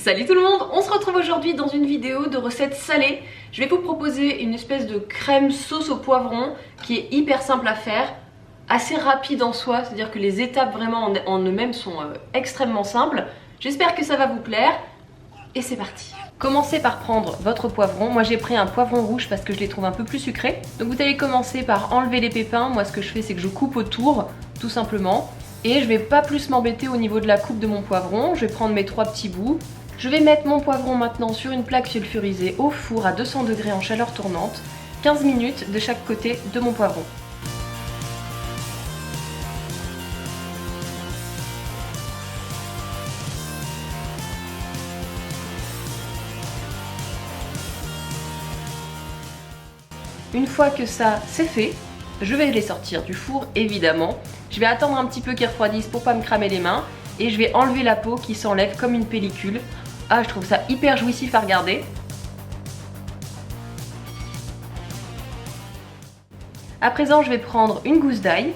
Salut tout le monde, on se retrouve aujourd'hui dans une vidéo de recettes salées. Je vais vous proposer une espèce de crème sauce au poivron qui est hyper simple à faire, assez rapide en soi, c'est-à-dire que les étapes vraiment en eux-mêmes sont extrêmement simples. J'espère que ça va vous plaire et c'est parti. Commencez par prendre votre poivron. Moi j'ai pris un poivron rouge parce que je les trouve un peu plus sucrés. Donc vous allez commencer par enlever les pépins. Moi ce que je fais c'est que je coupe autour, tout simplement. Et je vais pas plus m'embêter au niveau de la coupe de mon poivron. Je vais prendre mes 3 petits bouts. Je vais mettre mon poivron maintenant sur une plaque sulfurisée au four à 200 degrés en chaleur tournante, 15 minutes de chaque côté de mon poivron. Une fois que ça c'est fait, je vais les sortir du four évidemment. Je vais attendre un petit peu qu'ils refroidissent pour pas me cramer les mains et je vais enlever la peau qui s'enlève comme une pellicule. Ah, je trouve ça hyper jouissif à regarder. À présent, je vais prendre une gousse d'ail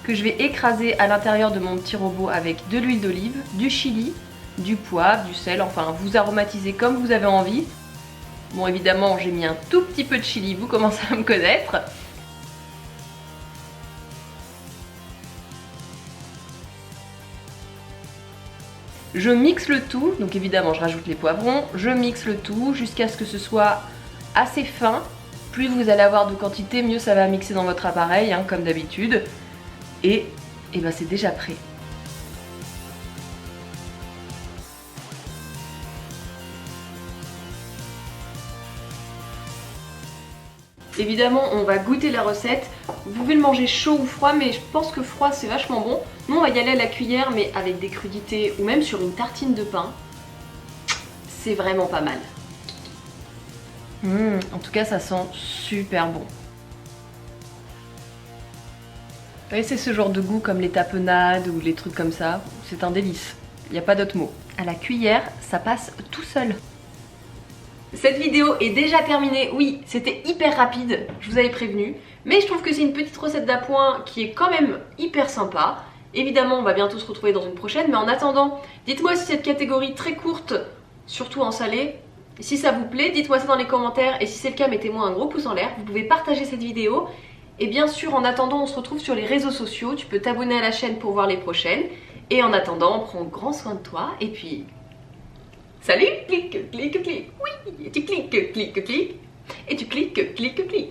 que je vais écraser à l'intérieur de mon petit robot avec de l'huile d'olive, du chili, du poivre, du sel, enfin vous aromatisez comme vous avez envie. Bon, évidemment, j'ai mis un tout petit peu de chili, vous commencez à me connaître. Je mixe le tout, donc évidemment je rajoute les poivrons, je mixe le tout jusqu'à ce que ce soit assez fin. Plus vous allez avoir de quantité, mieux ça va mixer dans votre appareil, hein, comme d'habitude. Et ben c'est déjà prêt. Évidemment, on va goûter la recette. Vous pouvez le manger chaud ou froid, mais je pense que froid c'est vachement bon. Nous on va y aller à la cuillère, mais avec des crudités ou même sur une tartine de pain. C'est vraiment pas mal. En tout cas, ça sent super bon. Vous voyez, c'est ce genre de goût comme les tapenades ou les trucs comme ça. C'est un délice. Il n'y a pas d'autre mot. À la cuillère, ça passe tout seul. Cette vidéo est déjà terminée, oui, c'était hyper rapide, je vous avais prévenu, mais je trouve que c'est une petite recette d'appoint qui est quand même hyper sympa. Évidemment, on va bientôt se retrouver dans une prochaine, mais en attendant, dites-moi si cette catégorie très courte, surtout en salé, si ça vous plaît, dites-moi ça dans les commentaires, et si c'est le cas, mettez-moi un gros pouce en l'air, vous pouvez partager cette vidéo, et bien sûr, en attendant, on se retrouve sur les réseaux sociaux, tu peux t'abonner à la chaîne pour voir les prochaines, et en attendant, prends grand soin de toi, et puis... Salut! Clique, clique, clique. Oui, tu cliques, clique, clique. Et tu cliques, clique, clique.